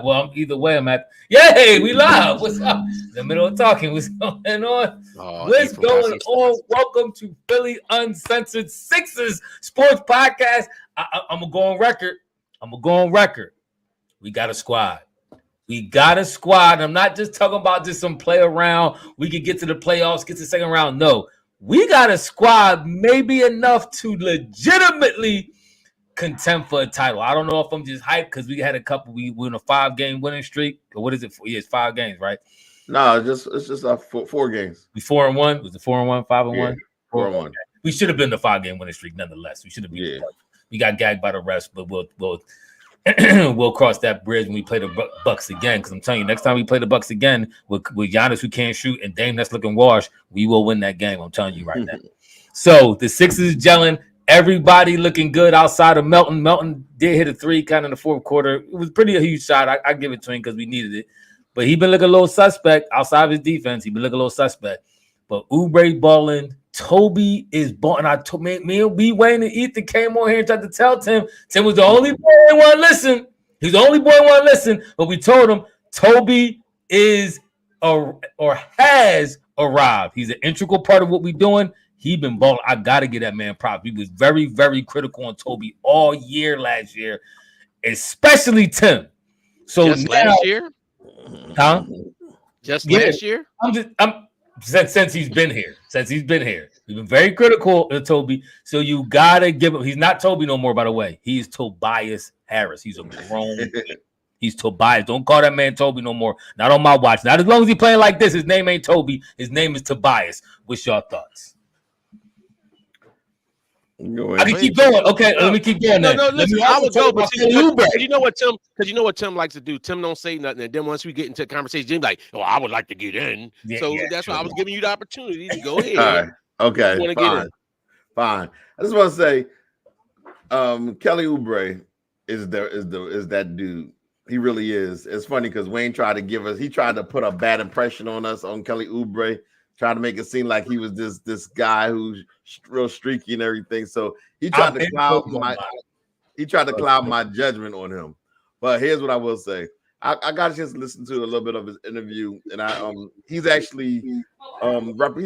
Well, either way, I'm at. Yay, we live. What's up? In the middle of talking. What's going on? What's going on? Welcome to Philly Uncensored Sixers Sports Podcast. I'm gonna go on record. We got a squad. I'm not just talking about just some play around. We could get to the playoffs, get to the second round. No, we got a squad maybe enough to legitimately contend for a title. I don't know if I'm just hyped because we had a couple. We were in a 5-game winning streak. Or what is it? Yeah, it's 5 games, right? No, it's just 4 games. We 4-1. Was it 4-1, 5-1? 4-1. We should have been the 5-game winning streak nonetheless. We should have been. Yeah. We got gagged by the rest, but we'll we'll cross that bridge when we play the Bucks again. Because I'm telling you, next time we play the Bucks again with Giannis who can't shoot and Dame that's looking washed, we will win that game. I'm telling you right now. So the Sixers gelling. Everybody looking good outside of Melton. Melton did hit a 3 kind of in the fourth quarter. It was pretty a huge shot. I give it to him because we needed it. But he been looking a little suspect outside of his defense. He been looking a little suspect. But Oubre balling. Toby is balling. Me and B Wayne and Ethan came on here and tried to tell Tim. Tim was the only boy who want to listen. He's the only boy who want to listen. But we told him Toby is or has arrived. He's an integral part of what we're doing. He been balling. I gotta give that man props. He was very, very critical on Toby all year last year, especially Tim. So just now, last year, huh? Just last year. I'm since he's been here. We've been very critical of Toby. So you gotta give him. He's not Toby no more. By the way, he's Tobias Harris. He's a grown. He's Tobias. Don't call that man Toby no more. Not on my watch. Not as long as he's playing like this. His name ain't Toby. His name is Tobias. What's your thoughts? I can keep going. Okay, let me keep going. No, listen, I would go, but you know what Tim? Because you know what Tim likes to do. Tim don't say nothing, and then once we get into the conversation, Jim's like, "Oh, I would like to get in." Yeah, so that's why I was giving you the opportunity to go ahead. All right. Okay. Fine. I just want to say, Kelly Oubre is that dude. He really is. It's funny because Wayne tried to put a bad impression on us on Kelly Oubre. Trying to make it seem like he was this guy who's real streaky and everything. So he tried to cloud my judgment on him. But here's what I will say. I got a chance to listen to a little bit of his interview, and he's actually he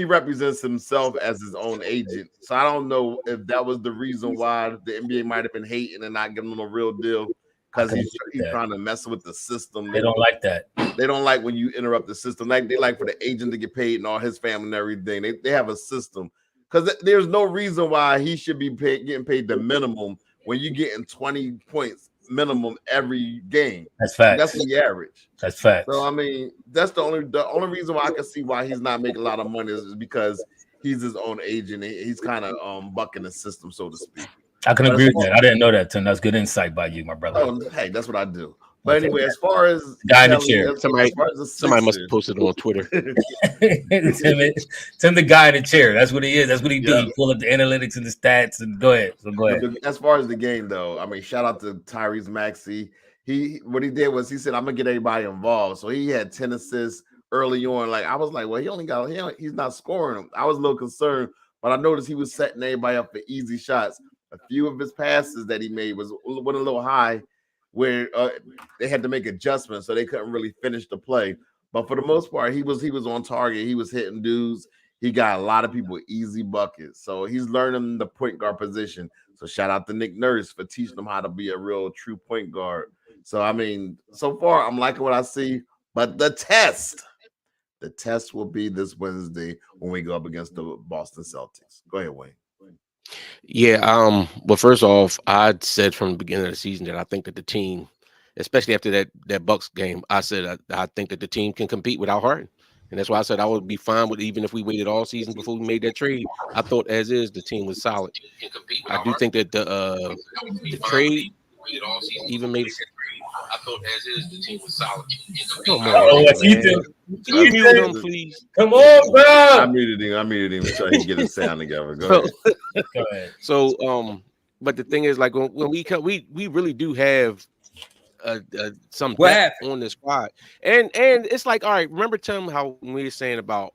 represents himself as his own agent. So I don't know if that was the reason why the NBA might have been hating and not giving him a real deal. Because he's trying to mess with the system. They don't like that. They don't like when you interrupt the system. Like they like for the agent to get paid and all his family and everything. They have a system. Because there's no reason why he should be getting paid the minimum when you're getting 20 points minimum every game. That's fact. That's the average. That's fact. So I mean, that's the only reason why I can see why he's not making a lot of money is because he's his own agent. He's kind of bucking the system, so to speak. I can agree with that. I didn't know that, Tim. That's good insight by you, my brother. Oh, hey, that's what I do. But anyway, as far as guy in the chair, somebody must have posted it on Twitter. Tim, the guy in the chair. That's what he is. That's what he do. He pull up the analytics and the stats and go ahead. As far as the game, though, I mean, shout out to Tyrese Maxey. What he did was he said, "I'm gonna get everybody involved." So he had 10 assists early on. Like I was like, well, he's not scoring them. I was a little concerned, but I noticed he was setting everybody up for easy shots. A few of his passes that he made went a little high, where they had to make adjustments, so they couldn't really finish the play. But for the most part, he was on target. He was hitting dudes. He got a lot of people easy buckets. So he's learning the point guard position. So shout out to Nick Nurse for teaching him how to be a real true point guard. So I mean, so far I'm liking what I see. But the test will be this Wednesday when we go up against the Boston Celtics. Go ahead, Wayne. Yeah, but first off, I said from the beginning of the season that I think that the team, especially after that Bucks game, I said I think that the team can compete without Harden. And that's why I said I would be fine with even if we waited all season before we made that trade. I thought as is the team was solid. I do think that the trade even made I thought as is the team was solid. Come on, man. Can you mute him, please? Come on, bro. I muted him so he can get his sound together. Go ahead. So, but the thing is, like when we come, we really do have some depth on the squad, and it's like, all right. Remember, Tim, how we were saying about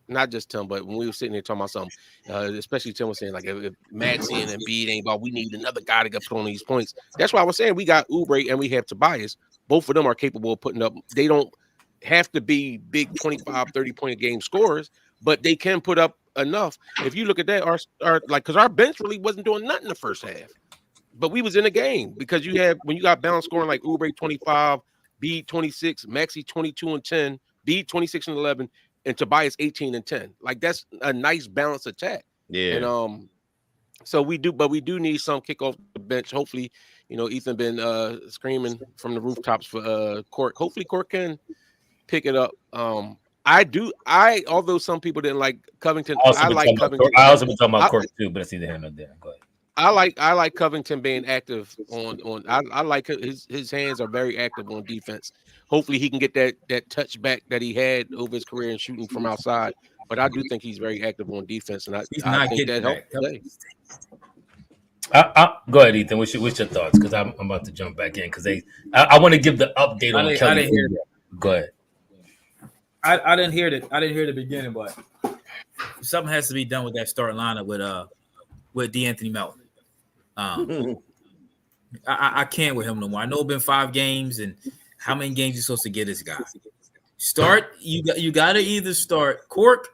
not just Tim, but when we were sitting here talking about something, especially Tim was saying like if Maxey and Beal ain't about, we need another guy to get put on these points. That's why I was saying we got Oubre and we have Tobias. both of them are capable of putting up. They don't have to be big 25, 30-point a game scorers, but they can put up enough. If you look at that, our like, because our bench really wasn't doing nothing the first half, but we was in the game because when you got balanced scoring like Oubre 25, Beal 26, Maxey 22 and 10, Beal 26 and 11, and Tobias 18 and 10. Like, that's a nice balanced attack. Yeah. And so we do need some kick off the bench. Hopefully, Ethan been screaming from the rooftops for Cork. Hopefully Cork can pick it up. Although some people didn't like Covington, I like Covington. I also been talking about Cork too, but it's either here or there. Go ahead. I like Covington being active on. I like his hands are very active on defense. Hopefully he can get that touch back that he had over his career in shooting from outside. But I do think he's very active on defense, and I think that helps play. Go ahead, Ethan. What's your thoughts? Because I'm about to jump back in because I want to give the update on Kelly. I didn't hear that. Go ahead. I didn't hear that. I didn't hear the beginning, but something has to be done with that starting lineup with D'Anthony Melton. I can't with him no more. I know it's been 5 games, and how many games you supposed to get this guy? You got to either start Cork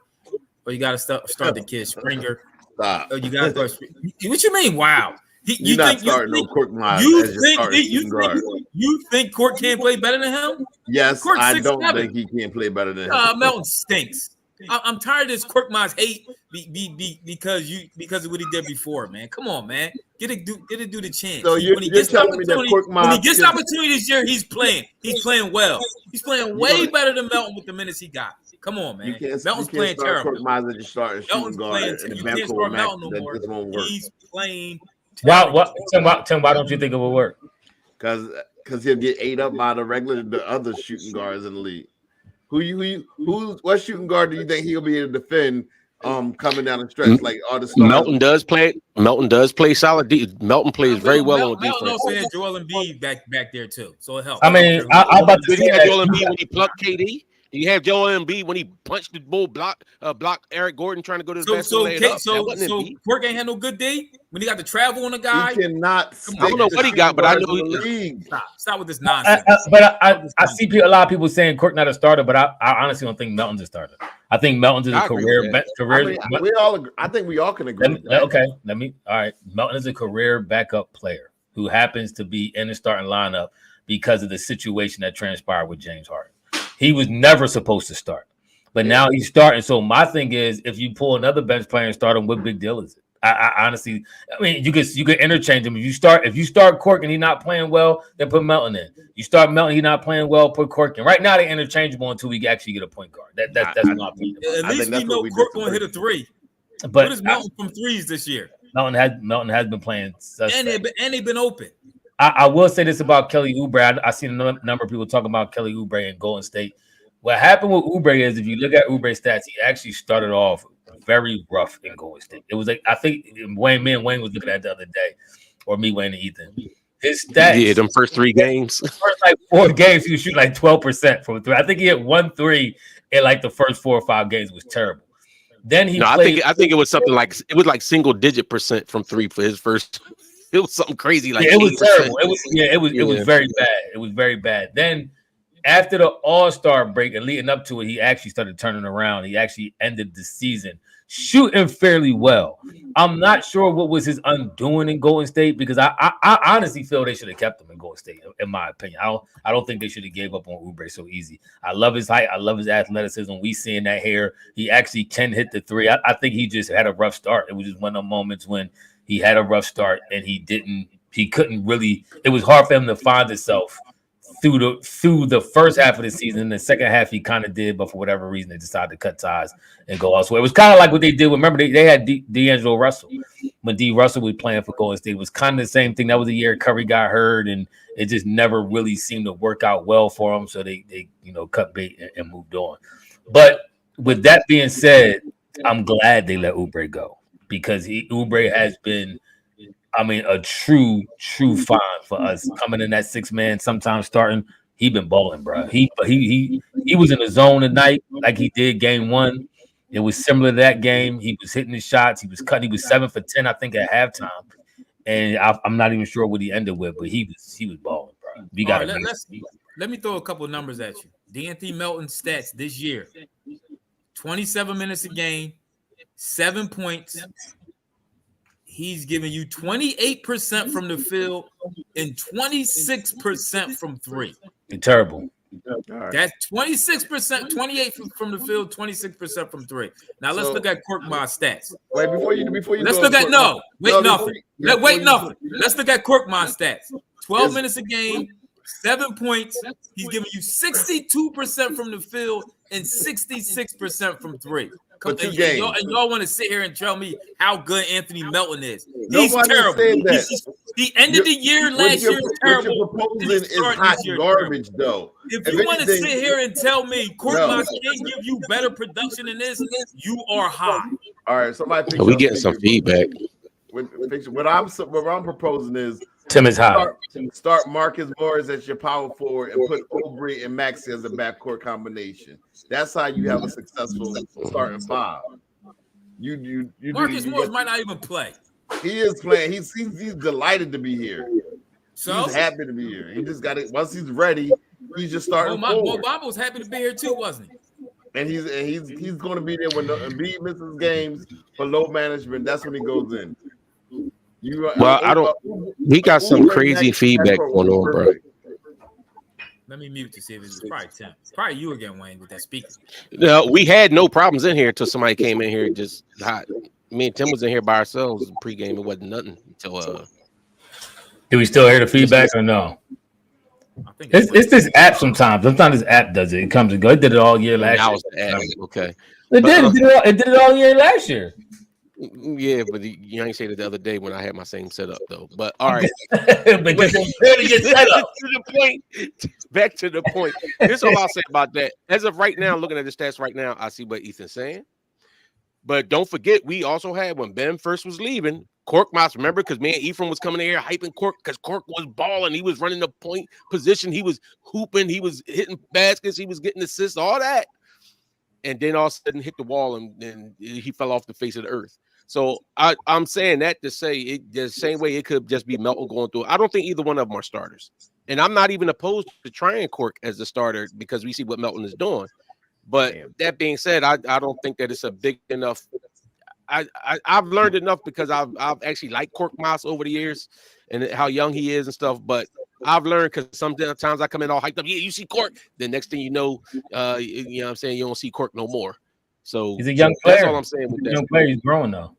or you got to start the kid Springer. Stop. Or you got to start. What you mean? Wow. You not starting no Cork Miles. You think Cork can't play better than him? Yes, Cork's I don't 6'7". think he can't play better than him. Melton stinks. I'm tired of this Cork Miles hate because of what he did before, man. Come on, man. Get a dude the chance. So you're telling me that Cork Miles, when he gets the opportunity this year, he's playing well. He's playing way better than Melton with the minutes he got. Come on, man. Melton's playing terrible. Cork Miles that you start shooting guard. You can't start Melton no more. He's playing. Tim, why don't you think it will work? Because he'll get ate up by the other shooting guards in the league. What shooting guard do you think he'll be able to defend coming down the stretch? Like all the stars? Melton does play solid. Melton plays very well on defense. Melton also had Joel Embiid back there too, so it helps. I mean, I'm about to say Joel Embiid when he plucked KD. You have Joel Embiid when he punched the bull block Eric Gordon trying to go to the basket. So Cork ain't had no good day when he got to travel on a guy. He cannot. I don't know what he got, but I know he. Stop with this nonsense. But I see a lot of people saying Cork not a starter, but I honestly don't think Melton's a starter. I think Melton's is a career. I think we all can agree. Okay, all right. Melton is a career backup player who happens to be in the starting lineup because of the situation that transpired with James Harden. He was never supposed to start, but now he's starting. So my thing is, if you pull another bench player and start him, what big deal is it? I honestly, you could interchange him. If you start Cork and he's not playing well, then put Melton in. You start Melton, he's not playing well, put Cork in. Right now they're interchangeable until we actually get a point guard. That's my opinion. At least we know Cork gonna hit a 3. But what is Melton from threes this year? Melton has been playing, and they've been open. I will say this about Kelly Oubre. I seen a number of people talking about Kelly Oubre in Golden State. What happened with Oubre is, if you look at Oubre's stats, he actually started off very rough in Golden State. It was like, I think me and Wayne was looking at the other day, or me, Wayne, and Ethan. His stats, them first 3 games. The first 4 games, he was shooting 12% from 3. I think he hit 1 3 in the first 4 or 5 games. It was terrible. Then I think it was something like single digit % from 3 for his first. It was something crazy. It was terrible. It was very bad. It was very bad. Then after the All-Star break and leading up to it, he actually started turning around. He actually ended the season shooting fairly well. I'm not sure what was his undoing in Golden State, because I honestly feel they should have kept him in Golden State, in my opinion. I don't think they should have gave up on Oubre so easy. I love his height. I love his athleticism. We seeing that hair. He actually can hit the 3. I think he just had a rough start. It was just one of the moments when he had a rough start and he couldn't really, it was hard for him to find himself through the first half of the season. The second half he kind of did, but for whatever reason they decided to cut ties and go elsewhere. It was kind of like what they did. Remember they had D'Angelo Russell when D. Russell was playing for Golden State. It was kind of the same thing. That was the year Curry got hurt, and it just never really seemed to work out well for him. So they cut bait and moved on. But with that being said, I'm glad they let Oubre go, because Oubre has been, a true find for us coming in that 6-man, sometimes starting. He been balling, bro. He was in the zone tonight like he did game 1. It was similar to that game. He was hitting his shots. He was cutting. He was 7 for 10, I think, at halftime. And I'm not even sure what he ended with, but he was balling, bro. let me throw a couple of numbers at you. D'Anthony Melton stats this year: 27 minutes a game, 7 points. He's giving you 28% from the field and 26% from three. You're terrible. Right. That's 26%, 28 from the field, 26% from three. Now let's look at Korkmaz's stats. Wait, before you let's look at nothing. Let's look at Korkmaz's stats. 12 minutes a game, 7 points. He's giving you 62% from the field and 66% from three. For 2 games. Y'all want to sit here and tell me how good Anthony Melton is. He's Nobody terrible. The end of the year last year was terrible. What you're proposing is hot garbage, though. If you want to sit here and tell me Korkmaz can't give you better production than this, you are high. All right, somebody. We getting some feedback. What I'm proposing is Tim is high. Start Marcus Morris as your power forward and put Oubre and Maxey as a backcourt combination. That's how you have a successful starting 5. Marcus Morris might not even play. He is playing. He's delighted to be here. So he's happy to be here. He just got it. Once he's ready, he's just starting. Bob was happy to be here too, wasn't he? And he's going to be there when Embiid misses games for low management. That's when he goes in. We got some crazy feedback going on, bro. Let me mute to see if it's probably Tim. Probably you again, Wayne, with that speaker. No, we had no problems in here until somebody came in here just hot. Me and Tim was in here by ourselves pregame. It wasn't nothing until. Do we still hear the feedback or no? It's this app sometimes. Sometimes this app does it. It comes and goes. It did it all year last year. The app. Okay. It did it all year last year. Yeah, but you ain't say that the other day when I had my same setup though. But all right, because set up. Back to the point. Here's all I'll say about that. As of right now, looking at the stats right now, I see what Ethan's saying. But don't forget, we also had when Ben first was leaving, Korkmaz. Remember, because me and Ephraim was coming in here hyping Kork because Kork was balling. He was running the point position. He was hooping. He was hitting baskets. He was getting assists. All that. And then all of a sudden hit the wall and he fell off the face of the earth. So I'm saying that to say it the same way it could just be Melton going through. I don't think either one of them are starters. And I'm not even opposed to trying Kork as the starter because we see what Melton is doing. But that being said, I don't think that it's a big enough. I've learned enough because I've actually liked Korkmaz over the years and how young he is and stuff. But I've learned because sometimes I come in all hyped up. Yeah, you see Kork. The next thing you know what I'm saying, you don't see Kork no more. So he's a young player. That's all I'm saying. With that. Young player, he's growing though.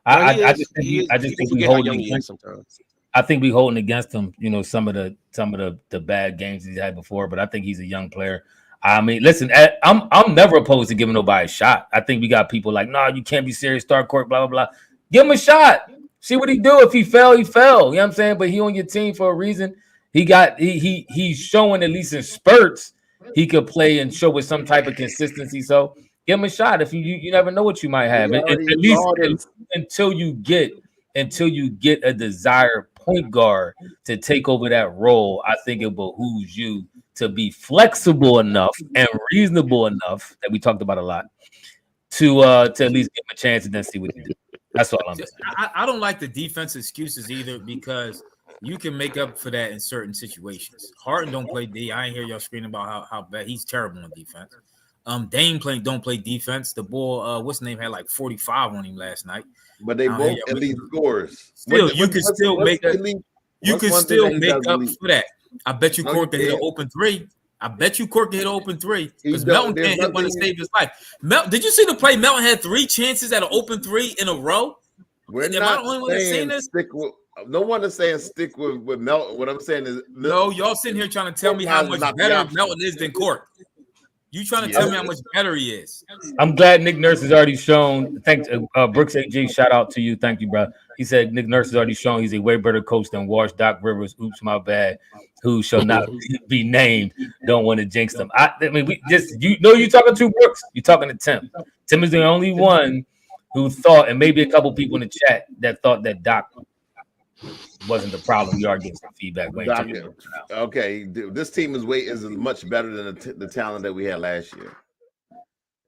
I just think we holding against sometimes. I think we holding against him. You know, some of the bad games he's had before. But I think he's a young player. I mean, listen, I'm never opposed to giving nobody a shot. I think we got people like, no, you can't be serious, start court, blah, blah, blah. Give him a shot. See what he do. If he fell, he fell. You know what I'm saying? But he on your team for a reason. He's showing, at least in spurts, he could play and show with some type of consistency. So give him a shot. If you never know what you might have. At least until you get a desired point guard to take over that role, I think it behooves you to be flexible enough and reasonable enough that we talked about a lot to at least give him a chance and then see what he do. That's all I'm saying. I don't like the defense excuses either because you can make up for that in certain situations. Harden don't play D. I ain't hear y'all screaming about how bad he's terrible on defense. Dame don't play defense. The boy, what's his name, had like 45 on him last night. But they both elite scorers. Still, you can still make up. You can still make up for that. I bet you Kork can hit an open three. Because Melton can't hit one to save his life. Did you see the play? Melton had 3 chances at an open 3 in a row. We're not saying no one is saying stick with Melton. What I'm saying is no. Y'all sitting here trying to tell me how much better Melton is than Kork. You trying to tell me how much better he is? I'm glad Nick Nurse has already shown. Thanks, Brooks AG. Shout out to you. Thank you, bro. He said Nick Nurse has already shown he's a way better coach than Wash Doc Rivers. Oops, my bad. Who shall not be named? Don't want to jinx them. I mean, you're talking to Brooks. You're talking to Tim. Tim is the only one who thought, and maybe a couple people in the chat that thought that Doc wasn't the problem. We are getting some feedback. Okay, this team is much better than the talent that we had last year.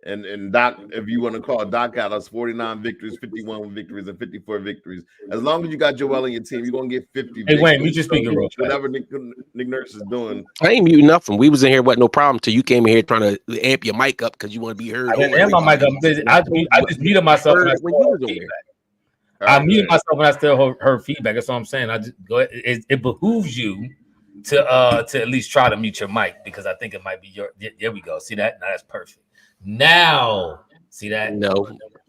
And Doc, if you want to call Doc out, that's 49 victories, 51 victories, and 54 victories. As long as you got Joel on your team, you're gonna get 50. Hey, Wayne, we just speaking real fast. Whatever Nick Nurse is doing. I ain't muting nothing. We was in here, wasn't no problem till you came in here trying to amp your mic up because you want to be heard. I didn't amp my mic up. I just muted myself. I muted myself when I still heard feedback. That's what I'm saying. I just go ahead. It behooves you to at least try to mute your mic because I think it might be your. There we go. See that? Now that's perfect. Now, see that? No.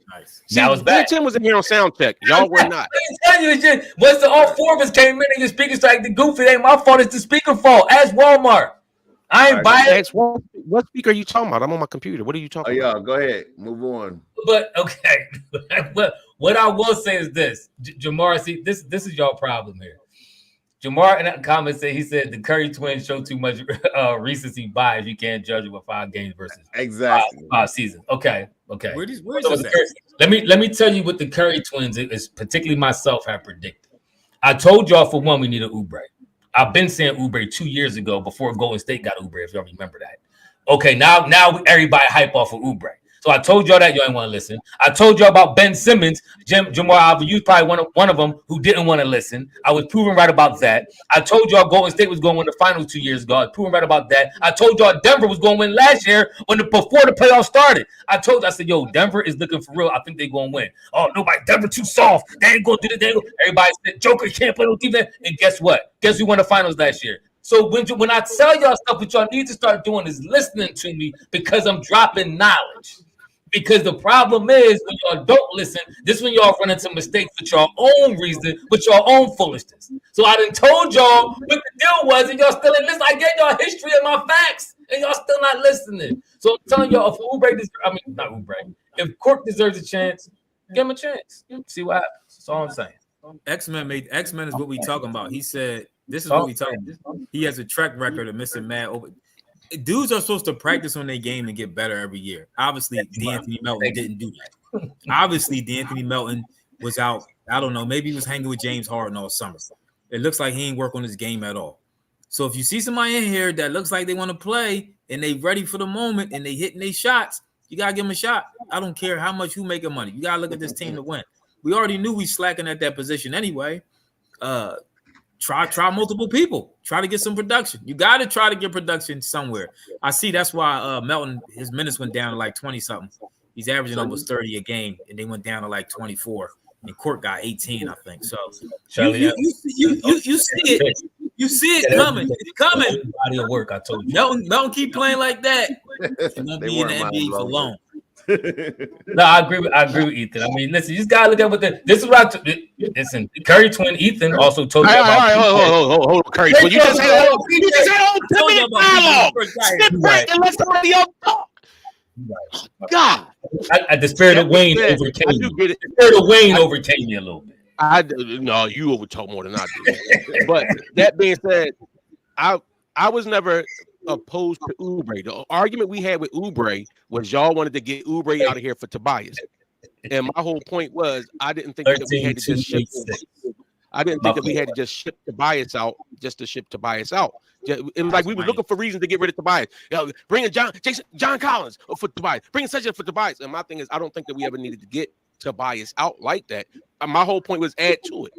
Nice. Now it's back. Tim was in here on sound check. Y'all were not. Once all four of us came in and your speakers like the goofy, it ain't my fault. It's the speaker fault. Ask Walmart. I ain't biased. What speaker are you talking about? I'm on my computer. What are you talking about? Yeah, go ahead. Move on. But okay. what I will say is this. Jamar, see, this is your problem here. Jamar in that comment said, he said the Curry twins show too much recency bias. You can't judge it with 5 games versus five seasons. Okay. Where is this at? Let me tell you what the Curry twins is, particularly myself, have predicted. I told y'all for one we need an Oubre. I've been saying Oubre 2 years ago before Golden State got Oubre, if y'all remember that. Okay, now everybody hype off of Oubre. So I told y'all that y'all ain't want to listen. I told y'all about Ben Simmons, Jamar. You probably one of them who didn't want to listen. I was proven right about that. I told y'all Golden State was going to win the finals 2 years ago. I was proven right about that. I told y'all Denver was going to win last year before the playoffs started. I said, yo, Denver is looking for real. I think they're going to win. Oh, nobody, Denver too soft. They ain't going to do this. Everybody said Joker can't play no defense. And guess what? Guess who won the finals last year? So when I tell y'all stuff, what y'all need to start doing is listening to me because I'm dropping knowledge. Because the problem is when y'all don't listen, this is when y'all run into mistakes with your own reason, with your own foolishness. So I done told y'all what the deal was, and y'all still ain't listen. I gave y'all history of my facts, and y'all still not listening. So I'm telling y'all, if not Oubre, if Cork deserves a chance, give him a chance. See what happens. That's all I'm saying. X-Men is what we talking about. He said, this is what we talking about. He has a track record of missing mad over. Dudes are supposed to practice on their game and get better every year. Obviously, D'Anthony Melton didn't do that. Obviously, D'Anthony Melton was out. I don't know. Maybe he was hanging with James Harden all summer. It looks like he ain't work on his game at all. So if you see somebody in here that looks like they want to play and they ready for the moment and they hitting their shots, you got to give them a shot. I don't care how much you making money. You got to look at this team to win. We already knew we slacking at that position anyway. Try multiple people. Try to get some production. You got to try to get production somewhere. I see that's why Melton, his minutes went down to like 20-something. He's averaging almost 30 a game, and they went down to like 24. And Court got 18, I think. So you see it. You see it coming. It's coming. Body of work, I told you. Melton keep playing like that. He won't be in the NBA for long. No, I agree with Ethan. I mean, listen, you just gotta look at what this is what listen. Curry twin Ethan also told you about. Hold on, Curry twin. You just had a 10-minute dialogue. Step back and let somebody else talk. God, the spirit of Wayne overcame you. The spirit of Wayne overcame you a little bit. No, you overtalk more than I did. But that being said, I was never opposed to Oubre. The argument we had with Oubre was y'all wanted to get Oubre out of here for Tobias. And my whole point was I didn't think that we had to just ship. I didn't think that we had to just ship Tobias out just to ship Tobias out. It was like we were looking for reasons to get rid of Tobias. Bringing John Collins for Tobias. Bringing Session for Tobias. And my thing is I don't think that we ever needed to get Tobias out like that. My whole point was add to it.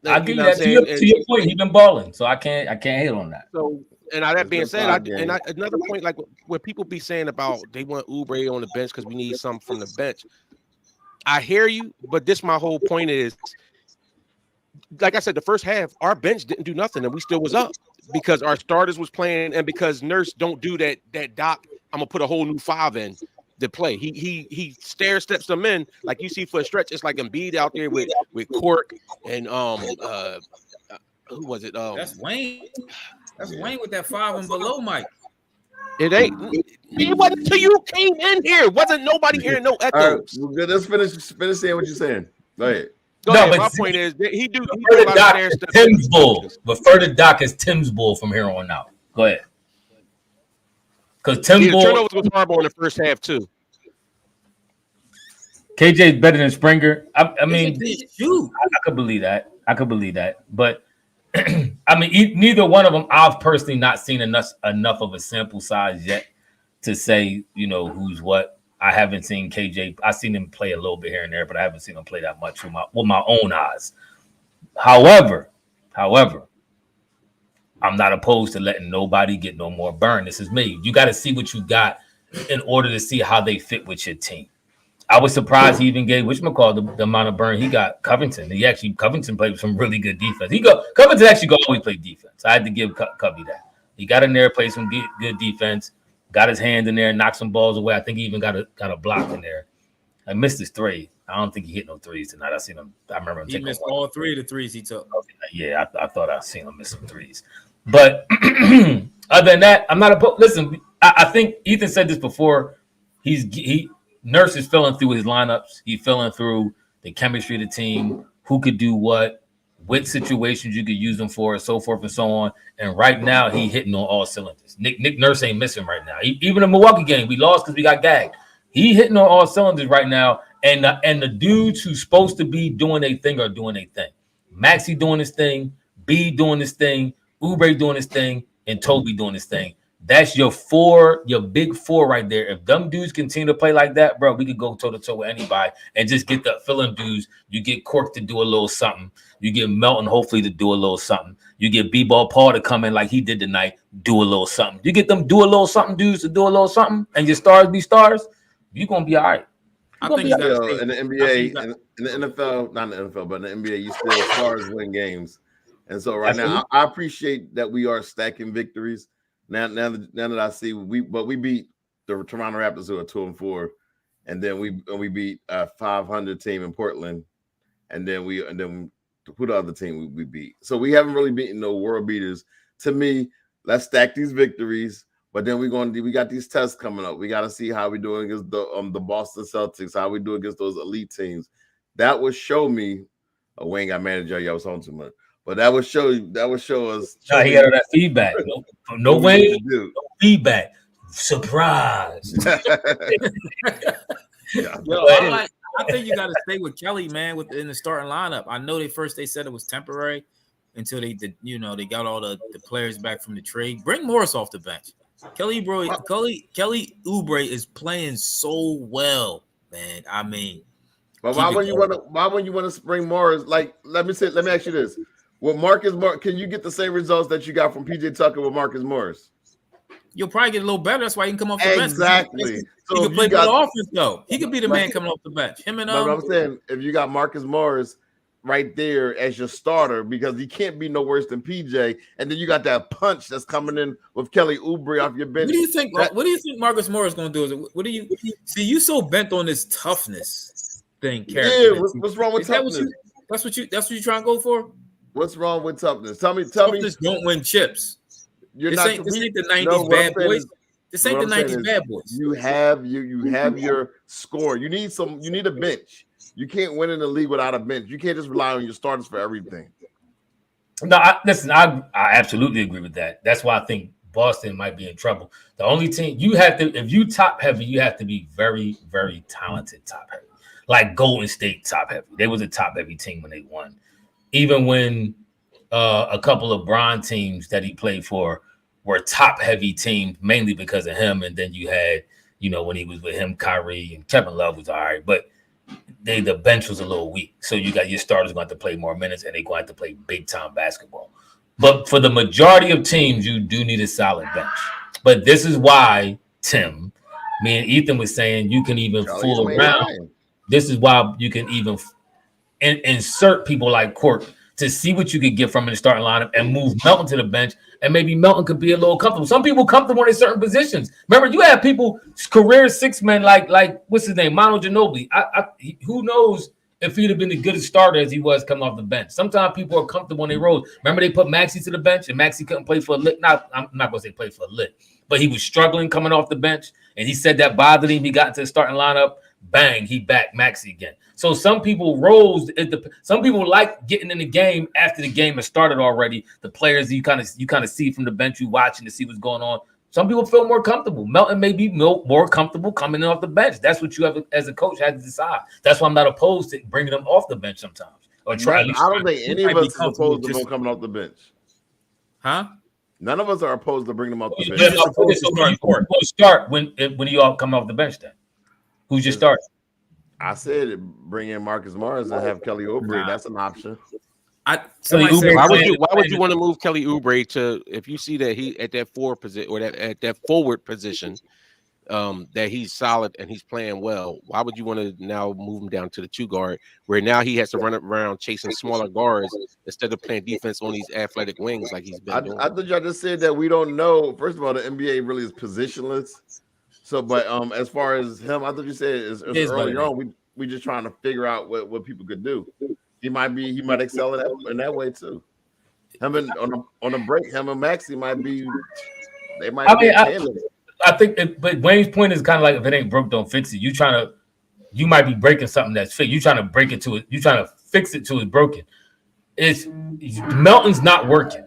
I give you that to your point. He's been balling, so I can't hate on that. So. And that being said, another point, like where people be saying about they want Oubre on the bench because we need something from the bench. I hear you, but this my whole point is, like I said, the first half, our bench didn't do nothing, and we still was up because our starters was playing, and because Nurse don't do that Doc, I'm gonna put a whole new 5 in to play. He stair steps them in like you see for a stretch. It's like Embiid out there with Cork and who was it? That's Wayne. That's Wayne with that 5 and below, Mike. It ain't. It wasn't until you came in here. Wasn't nobody hearing no echoes. All right, let's finish saying what you're saying. Go ahead. My point is he do Tim's bull. Refer to Doc as Tim's bull from here on out. Go ahead. Because Tim bull turnovers was horrible in the first half too. KJ is better than Springer. I mean, I could believe that. But I mean, neither one of them. I've personally not seen enough of a sample size yet to say, who's what. I haven't seen KJ. I've seen him play a little bit here and there, but I haven't seen him play that much with my own eyes. However, I'm not opposed to letting nobody get no more burn. This is me. You got to see what you got in order to see how they fit with your team. I was surprised he even gave whatchamacallit the amount of burn he got Covington. Covington played some really good defense. Covington actually always play defense. I had to give Covey that. He got in there, played some good defense, got his hand in there, knocked some balls away. I think he even got a block in there. I missed his three. I don't think he hit no threes tonight. I seen him. I remember him. He missed all 3 of the threes he took. Yeah, I thought I seen him miss some threes. But other than that, I'm not opposed. Listen, I think Ethan said this before. Nurse is filling through his lineups. He's filling through the chemistry of the team, who could do what situations you could use them for, so forth and so on. And right now, he hitting on all cylinders. Nick Nurse ain't missing right now. Even the Milwaukee game, we lost because we got gagged. He hitting on all cylinders right now. And the dudes who's supposed to be doing a thing are doing a thing. Maxey doing his thing, B doing his thing, Oubre doing his thing, and Toby doing his thing. That's your big four right there. If them dudes continue to play like that, bro, we could go toe-to-toe with anybody and just get the filling dudes. You get Cork to do a little something. You get Melton, hopefully, to do a little something. You get B-Ball Paul to come in like he did tonight, do a little something. You get them do a little something dudes to do a little something, and your stars be stars, you're going to be all right. I think in the NBA, in the NFL, not in the NFL, but in the NBA, you still stars win games. And so right now, I appreciate that we are stacking victories. Now that I see we beat the Toronto Raptors who are 2-4, and then we beat a 500 team in Portland, and then who the other team we beat. So we haven't really beaten no world beaters. To me, let's stack these victories. But then we got these tests coming up. We got to see how we do against the Boston Celtics, how we do against those elite teams. That would show me. We ain't got manager. Y'all was home too much. But that would show us. He had that feedback. No way. No feedback. Surprise. I think you got to stay with Kelly, man, in the starting lineup. I know they said it was temporary until they got all the players back from the trade. Bring Morris off the bench. Kelly Oubre is playing so well, man. I mean, but why wouldn't you want to bring Morris? Like, let me ask you this. With Marcus Morris, can you get the same results that you got from PJ Tucker with Marcus Morris? You'll probably get a little better. That's why he can come off the bench. Exactly. So he can play better offense, though. He could be the man coming off the bench. Him and I'm saying, if you got Marcus Morris right there as your starter, because he can't be no worse than PJ, and then you got that punch that's coming in with Kelly Oubre off your bench. What do you think? What do you think Marcus Morris is going to do? What do you see? You so bent on this toughness thing, character. Yeah, what's wrong with toughness? That's what you trying to go for? What's wrong with toughness? Tell me. Toughness don't win chips. This ain't the 90s bad boys. This ain't the 90s bad boys. You have your score. You need a bench. You can't win in the league without a bench. You can't just rely on your starters for everything. No, I absolutely agree with that. That's why I think Boston might be in trouble. The only team if you top heavy, you have to be very, very talented top heavy. Like Golden State top heavy. They was a top heavy team when they won. Even when a couple of Bron teams that he played for were top heavy teams, mainly because of him. And then you had, when he was with him, Kyrie and Kevin Love was all right, but the bench was a little weak. So you got your starters going to have to play more minutes, and they're going to have to play big time basketball. But for the majority of teams, you do need a solid bench. But this is why, Tim, me and Ethan was saying you can even fool around. This is why you can even insert people like Cork to see what you could get from in the starting lineup and move Melton to the bench, and maybe Melton could be a little comfortable. Some people comfortable in certain positions. Remember, you have people career six men like what's his name, Manu Ginobili. Who knows if he'd have been the goodest starter as he was coming off the bench. Sometimes people are comfortable when they roll. Remember, they put Maxey to the bench, and Maxey couldn't play for a lick. I'm not going to say play for a lick, but he was struggling coming off the bench, and he said that bothered him. He got into the starting lineup. Bang, he back Maxey again. So some people some people like getting in the game after the game has started already. The players you kind of see from the bench, you watching to see what's going on. Some people feel more comfortable. Melton may be more comfortable coming in off the bench. That's what you have as a coach had to decide. That's why I'm not opposed to bringing them off the bench sometimes. Or try. I don't think any of us are opposed to them coming off the bench. Huh? None of us are opposed to bringing them off the bench. So start when you all come off the bench then. Who's your start? I said bring in Marcus Morris and have Kelly Oubre. Nah. That's an option. Why would you want to move Kelly Oubre to if you see that he at that forward position or at that forward position that he's solid and he's playing well? Why would you want to now move him down to the 2 guard where now he has to run around chasing smaller guards instead of playing defense on these athletic wings like he's been doing? I thought y'all just said that we don't know. First of all, the NBA really is positionless. So, but as far as him, I thought you said it's early on. We just trying to figure out what people could do. He might excel in that way too. Him and on a break, him and Maxey might be. They might. I think, but Wayne's point is kind of like if it ain't broke, don't fix it. You might be breaking something that's fixed. You trying to break it to it. You trying to fix it till it's broken. Melton's not working.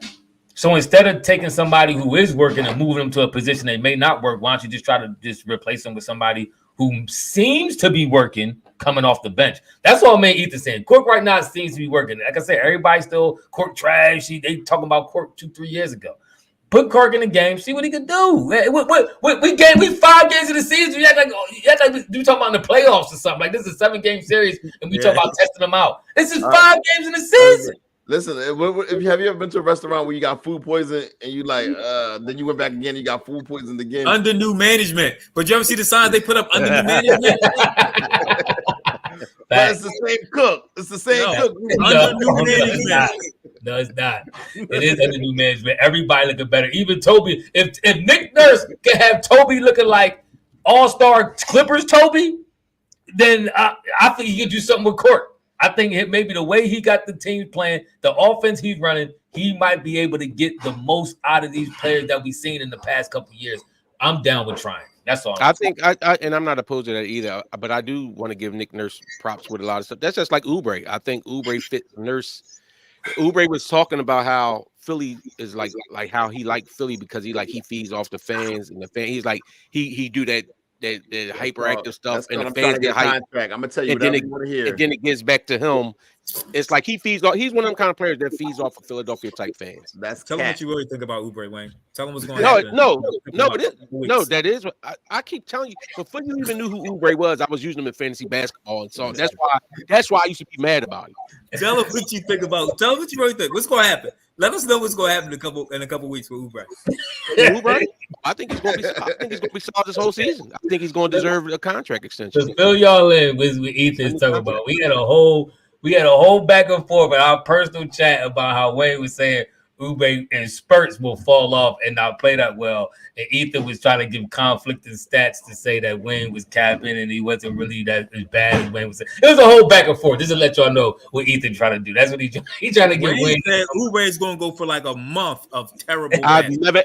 So instead of taking somebody who is working and moving them to a position they may not work, why don't you just try to just replace them with somebody who seems to be working coming off the bench? That's all me and Ethan saying. Cork right now seems to be working. Like I said, everybody still Cork trash. They talking about Cork 2-3 years ago. Put Cork in the game, see what he could do. We 5 games of the season. You act like we talking about in the playoffs or something. Like this is a 7-game series, and we talk about testing them out. This is 5 games in the season. Listen, have you ever been to a restaurant where you got food poison and you like, then you went back again, you got food poisoned again? Under new management. But you ever see the signs they put up under new management? But it's the same cook. It's the same cook. Under new management. No, it's not. It is under new management. Everybody looking better. Even Toby. If Nick Nurse can have Toby looking like all-star Clippers Toby, then I think he could do something with Cork. I think maybe the way he got the team playing, the offense he's running, he might be able to get the most out of these players that we've seen in the past couple of years. I'm down with trying. That's all. I think and I'm not opposed to that either, but I do want to give Nick Nurse props with a lot of stuff. That's just like Oubre. I think Oubre fit Nurse. Oubre was talking about how Philly is like how he liked Philly because he feeds off the fans and the fan. He's like he do that hyperactive stuff and the fans get hyped. I'm gonna tell you what you want to hear. And then it gets back to him. It's like he feeds off. He's one of them kind of players that feeds off of Philadelphia type fans. Tell them what you really think about Oubre, Wayne. Tell them what's going on. No, that is. I keep telling you. Before you even knew who Oubre was, I was using him in fantasy basketball, and so that's why I used to be mad about him. Tell them what you think about. Tell them what you really think. What's going to happen? Let us know what's going to happen in a couple weeks with Oubre. Oubre, I think he's going to be solid this whole season. I think he's going to deserve a contract extension. To fill y'all in with Ethan's talking about, we had a whole back and forth in our personal chat about how Wayne was saying Oubre and spurts will fall off and not play that well. And Ethan was trying to give conflicting stats to say that Wayne was capping and he wasn't really that as bad as Wayne was saying. It was a whole back and forth. Just to let y'all know what Ethan trying to do. That's what he's trying to get Wayne. Said Oubre is going to go for like a month of terrible. I've never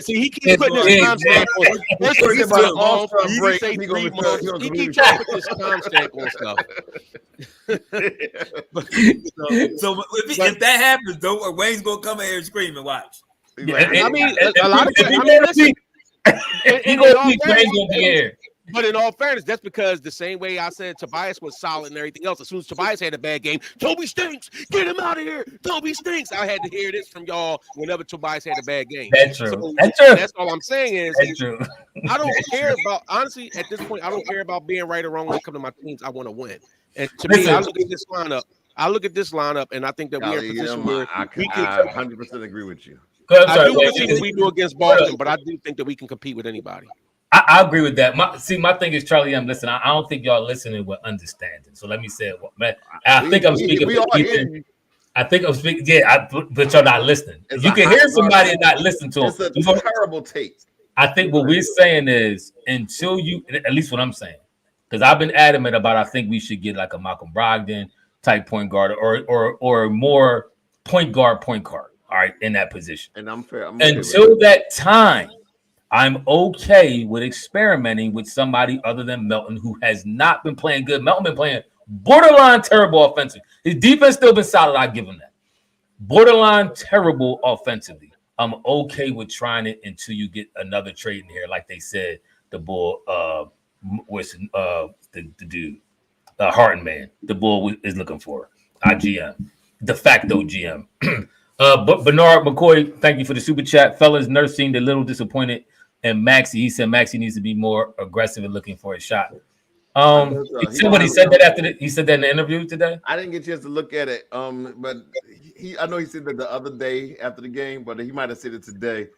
see he keeps putting his timestamp on. He keeps trying to put his timestamp on stuff. So if that happens, don't Wayne's gonna come in here and scream and watch. I mean, a lot of people. But in all fairness, that's because the same way I said Tobias was solid and everything else. As soon as Tobias had a bad game, Toby stinks. Get him out of here. Toby stinks. I had to hear this from y'all whenever Tobias had a bad game. That's true. So that's true. That's all I'm saying is I don't care about, honestly, at this point, I don't care about being right or wrong when it comes to my teams. I want to win. And to me, I look at this lineup, and I think that we're in a position where I 100% agree with you. I do want to see what we do against Boston, but I do think that we can compete with anybody. I agree with that. My thing is, Charlie, listen, I don't think y'all listening with understanding. So let me say it. Man, I think I'm speaking for Ethan. I think I'm speaking, but you're not listening. You can hear somebody and not listen to them. It's a terrible take. I think what we're saying is until you, at least what I'm saying, because I've been adamant about I think we should get like a Malcolm Brogdon type point guard or more point guard, all right, in that position. And I'm fair. Until that time, I'm okay with experimenting with somebody other than Melton who has not been playing good. Melton been playing borderline terrible offensive. His defense still been solid. I give him that. Borderline terrible offensively. I'm okay with trying it until you get another trade in here, like they said. The Bull was the dude, Harden man. The Bull is looking for our GM, de facto GM. But Bernard McCoy, thank you for the super chat, fellas. Nurse seemed a little disappointed, and Maxey, he said Maxey needs to be more aggressive and looking for a shot. He said what he said that after he said that in the interview today. I didn't get a chance to look at it. But I know he said that the other day after the game, but he might have said it today.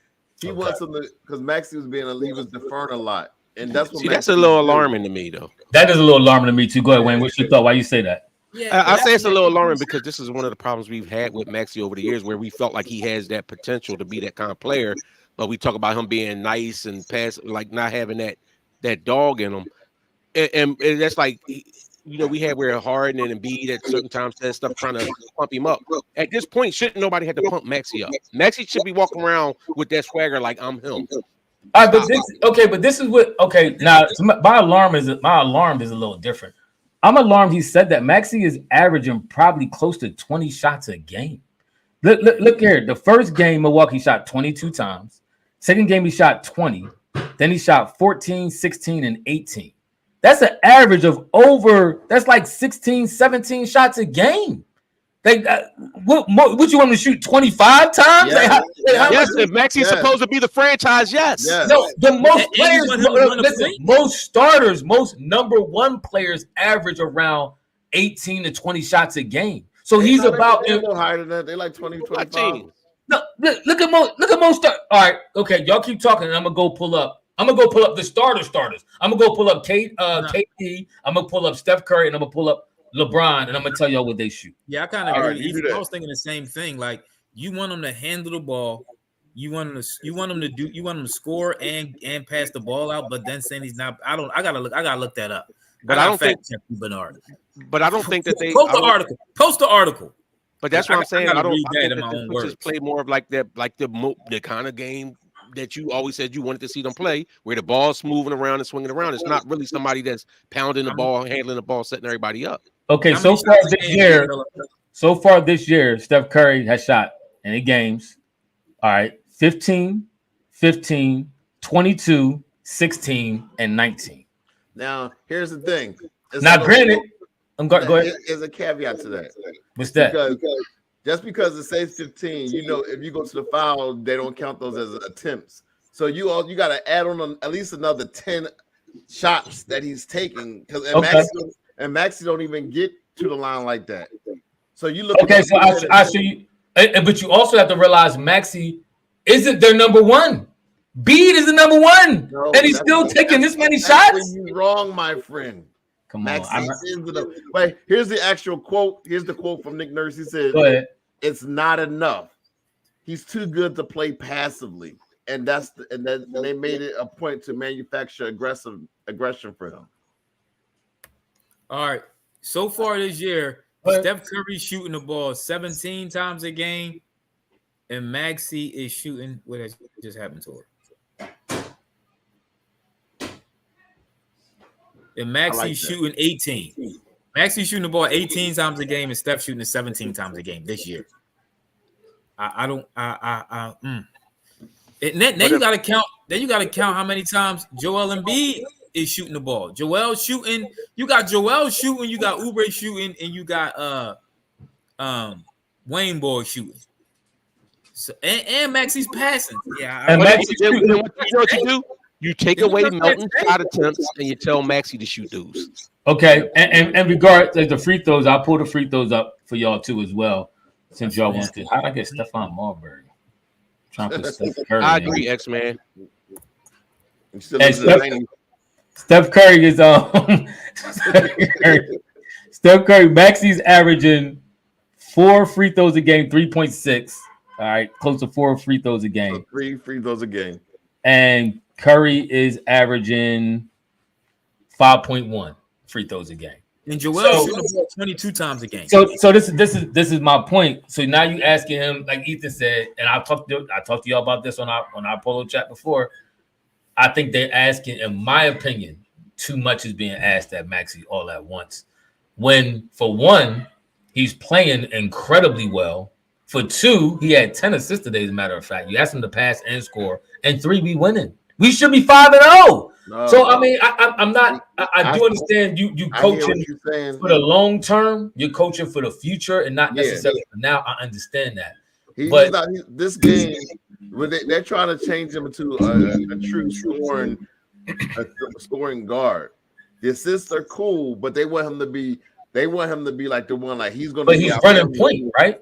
He wants him to, because Maxey was he was deferring a lot, and that's what. That's a little alarming to me, though. That is a little alarming to me too. Go ahead, Wayne. What's your thought? Why you say that? Yeah, I say it's a little alarming because this is one of the problems we've had with Maxey over the years, where we felt like he has that potential to be that kind of player, but we talk about him being nice and like not having that dog in him, and that's like, we had where Harden and Embiid at certain times said stuff trying to pump him up. At this point, shouldn't nobody have to pump Maxey up? Maxey should be walking around with that swagger like I'm him. All right, but this is what now my alarm is a little different. I'm alarmed he said that Maxey is averaging probably close to 20 shots a game. Look here. The first game, Milwaukee shot 22 times. Second game, he shot 20. Then he shot 14, 16, and 18. That's an average of that's like 16, 17 shots a game. What you want him to shoot 25 times? Yes, if Maxey's supposed to be the franchise, yes. No, the most players, most starters, most number one players average around 18 to 20 shots a game. So he's about a little higher than that. They like 20, 25. No, look at most. All right, okay, y'all keep talking, and I'm gonna go pull up the starters. I'm gonna go pull up KD. I'm gonna pull up Steph Curry, and I'm gonna pull up LeBron, and I'm gonna tell y'all what they shoot. Yeah, I kind of agree. I was thinking the same thing. Like, you want them to handle the ball, you want them to score and pass the ball out. But then saying he's not, I gotta look that up. But I don't think Bernard. But I don't think that they post the article. But that's what I'm saying. I don't think in my own words. Just play more of like the kind of game that you always said you wanted to see them play, where the ball's moving around and swinging around. It's not really somebody that's pounding the ball, handling the ball, setting everybody up. Okay, so far this year, Steph Curry has shot in the games. All right, 15, 15, 22, 16, and 19. Now, here's the thing. Granted, go ahead. There's a caveat to that. What's that? Because just because it says 15, if you go to the foul, they don't count those as attempts. So you got to add on at least another 10 shots that he's taking. And Maxey don't even get to the line like that. So you look. Okay, so I show you. But you also have to realize Maxey isn't their number one. Beal is the number one, and he's still taking this many shots. You're wrong, my friend. Come on. Wait, here's the actual quote. Here's the quote from Nick Nurse. He said, "It's not enough. He's too good to play passively." And they made it a point to manufacture aggression for him. All right. So far this year, Steph Curry shooting the ball 17 times a game, and Maxey is shooting. What has just happened to her? And Maxey's shooting 18. Maxey's shooting the ball 18 times a game, and Steph shooting it 17 times a game this year. Then you gotta count. Then you gotta count how many times Joel Embiid is shooting the ball. Joel shooting. You got Joel shooting. You got Oubre shooting, and you got Wayne Boy shooting. So and Maxey's passing. Yeah. And Maxey, you know what you do? You take away Melton's shot attempts and you tell Maxey to shoot those. Okay, and regard the free throws, I'll pull the free throws up for y'all too as well. Since y'all want to, how'd I get Stephon Marbury? Trying to put Steph Curry. I agree, X-Man. Steph Curry is Steph Curry. Maxey's averaging 4 free throws a game, 3.6. All right, close to 4 free throws a game. So 3 free throws a game. And Curry is averaging 5.1 free throws a game. And Joel shooting the ball 22 times a game. So this is my point. So now you asking him, like Ethan said, and I talked to y'all about this on our polo chat before. I think they're asking, in my opinion, too much is being asked at Maxey all at once. When for one, he's playing incredibly well. For two, he had 10 assists today, as a matter of fact. You asked him to pass and score, and 3 we winning. We should be 5-0. So I mean, I do understand you coaching for the long term. You're coaching for the future and not necessarily for now. I understand that. This game, they're trying to change him into a true scoring guard. The assists are cool, but they want him to be like the one, like he's going to. But he's running point, right?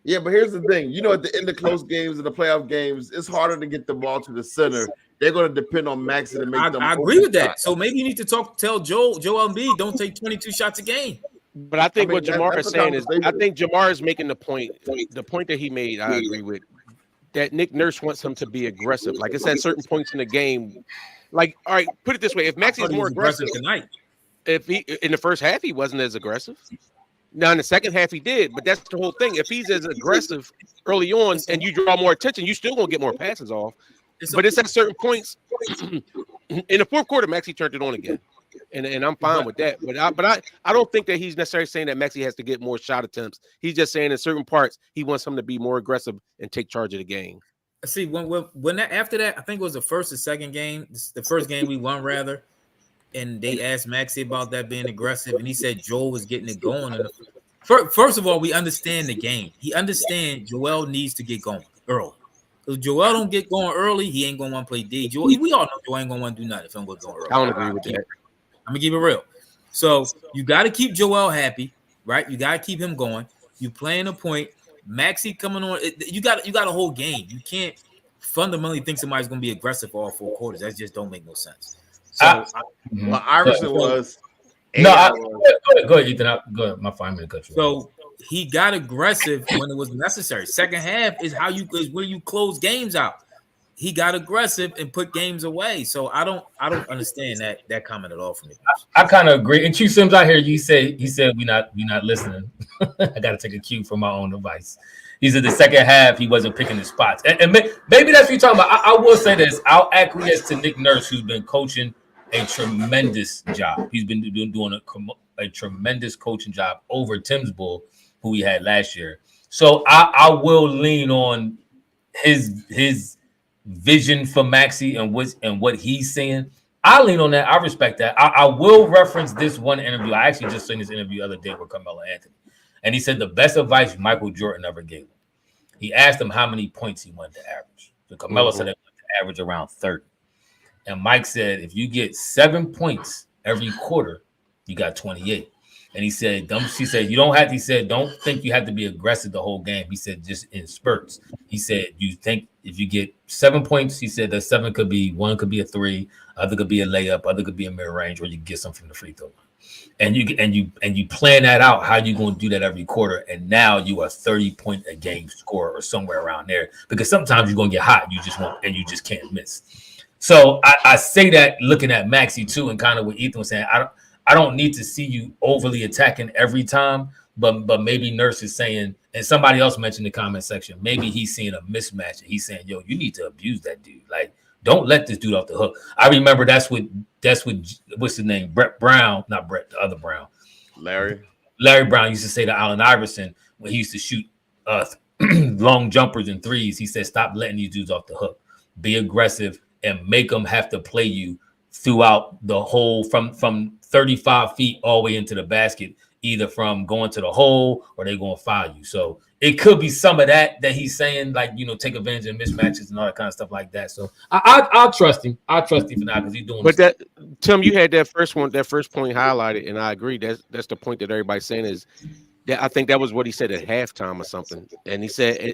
Yeah, but here's the thing. You know, at the end of close games and the playoff games, it's harder to get the ball to the center. They're going to depend on Maxey to make them. I agree with that. So maybe you need to tell Joel Embiid, don't take 22 shots a game. But I think what Jamar is saying is, I think Jamar is making the point that he made, I agree with, that Nick Nurse wants him to be aggressive. Like it's at certain points in the game. Like, all right, put it this way: if Maxey is more aggressive tonight, if he in the first half he wasn't as aggressive. Now in the second half he did, but that's the whole thing. If he's as aggressive early on and you draw more attention, you still gonna get more passes off. But it's at certain points in the fourth quarter. Maxey turned it on again, and I'm fine with that. But I don't think that he's necessarily saying that Maxey has to get more shot attempts. He's just saying in certain parts he wants him to be more aggressive and take charge of the game. See, when that after that, I think it was the first or second game, the first game we won rather, and they asked Maxey about that being aggressive, and he said Joel was getting it going. And first of all, we understand the game. He understands Joel needs to get going early. If Joel don't get going early, he ain't gonna want to play D. We all know Joel ain't gonna want to do nothing if I'm going early. I don't agree with that. I'm gonna keep it real. So you got to keep Joel happy, right? You got to keep him going. You playing a point. Maxey coming on. You got a whole game. You can't fundamentally think somebody's gonna be aggressive for all 4 quarters. That just don't make no sense. So, well, Iverson was. No, go ahead, Ethan. Go ahead. My 5 minute cut you. So he got aggressive when it was necessary. Second half is where you close games out. He got aggressive and put games away. So I don't understand that comment at all from you. I kind of agree. And Chief Sims, I hear you say he said we not listening. I got to take a cue from my own advice. He said the second half he wasn't picking his spots, and maybe that's what you're talking about. I will say this: I'll acquiesce to Nick Nurse, who's been coaching a tremendous job. He's been doing a tremendous coaching job over Tim's Bull, who he had last year. So I will lean on his vision for Maxey and what he's saying. I lean on that. I respect that. I will reference this one interview. I actually just seen this interview the other day with Carmelo Anthony. And he said the best advice Michael Jordan ever gave him. He asked him how many points he wanted to average. So Carmelo said he wanted to average around 30. And Mike said, if you get 7 points every quarter, you got 28. And he said, don't think you have to be aggressive the whole game. He said, just in spurts. He said, you think if you get 7 points, he said that 7 could be, one could be a 3, other could be a layup, other could be a mid-range, or you get something from the free throw line. And you plan that out, how you going to do that every quarter, and now you are 30-point a game scorer or somewhere around there, because sometimes you're going to get hot, you just can't miss. So I say that looking at Maxey too, and kind of what Ethan was saying, I don't need to see you overly attacking every time, but maybe Nurse is saying, and somebody else mentioned in the comment section, maybe he's seeing a mismatch and he's saying, yo, you need to abuse that dude. Like, don't let this dude off the hook. I remember that's what what's his name? Not Brett, the other Brown. Larry Brown used to say to Allen Iverson when he used to shoot long jumpers and threes. He said, stop letting these dudes off the hook. Be aggressive and make them have to play you throughout the whole from 35 feet all the way into the basket, either from going to the hole or they're going to foul you. So it could be some of that he's saying, like, take advantage of mismatches and all that kind of stuff like that. So I'll trust him. I'll trust him for now because he's doing. But Tim, you had that first point highlighted, and I agree. That's the point that everybody's saying is that I think that was what he said at halftime or something. And he said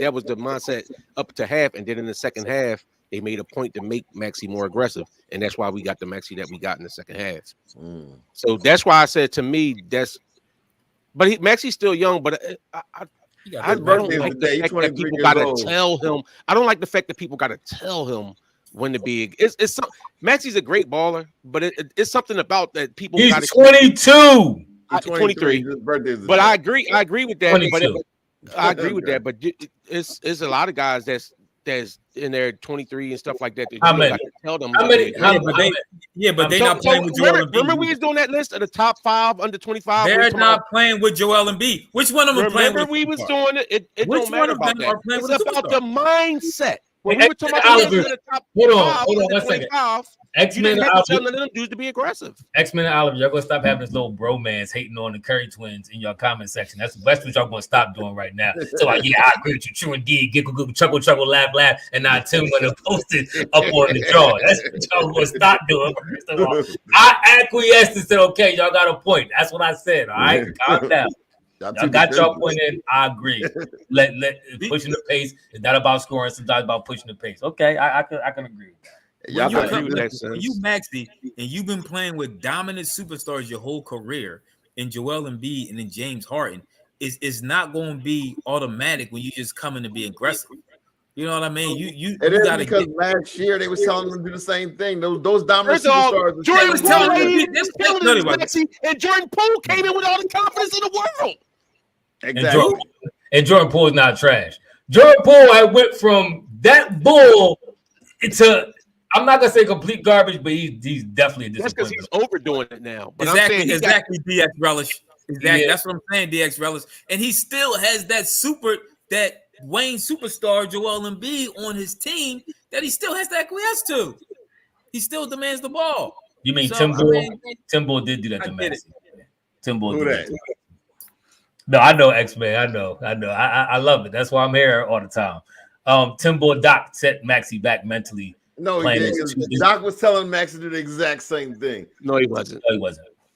that was the mindset up to half, and then in the second half they made a point to make Maxey more aggressive, and that's why we got the Maxey that we got in the second half. So that's why I said to me but Maxey's still young, but I don't like the fact that people got to tell him. I don't like the fact that people got to tell him when to be. It's Maxey's a great baller, but it's something about that people. He's 22. 23. But I agree with that. I agree with that. But it's a lot of guys that's in their 23 and stuff like that. That you tell them. But they're not playing with Joel Embiid. Remember we was doing that list of the top 5 under 25. They're not playing with Joel Embiid. Which one of them playing with? Remember we was doing it. It don't matter about that. It's about the mindset. When we were talking about the top hold on 1 second. X-Men you and Oliver, none of them dudes to be aggressive. X-Men and Oliver, y'all gonna stop having this little bromance hating on the Curry twins in your comment section. That's what y'all gonna stop doing right now. So like, yeah, I agree with you. True indeed. Giggle, giggle, chuckle, chuckle, laugh, laugh, and now Tim gonna post it up on the jaw. That's what y'all gonna stop doing. First of all, I acquiesced and said, okay, y'all got a point. That's what I said. All right, calm down. Y'all got y'all point in. I agree. Let pushing the pace is not about scoring. Sometimes about pushing the pace. Okay, I can agree with that. When you Maxey and you've been playing with dominant superstars your whole career in Joel Embiid and then James Harden, it's not going to be automatic when you just come in to be aggressive. You know what I mean? You got to because last year they was telling them to do the same thing. Those dominant superstars. Jordan was telling Maxey, and Jordan Poole came in with all the confidence in the world. Exactly. And Jordan Poole is not trash. Jordan Poole, I went from that bull to. I'm not gonna say complete garbage, but he's definitely a disappointment. That's because he's overdoing it now. But exactly. DX relish. Exactly. Yeah. That's what I'm saying. DX relish, and he still has that Wayne superstar Joel Embiid on his team that he still has to acquiesce to. He still demands the ball. You mean Tim Bull? Tim Bull did do that to Maxey. Tim Bull did that. No, I know X-Men. I know. I love it. That's why I'm here all the time. Tim Bull Doc set Maxey back mentally. No, he didn't. Doc was telling Max to do the exact same thing. No, he wasn't.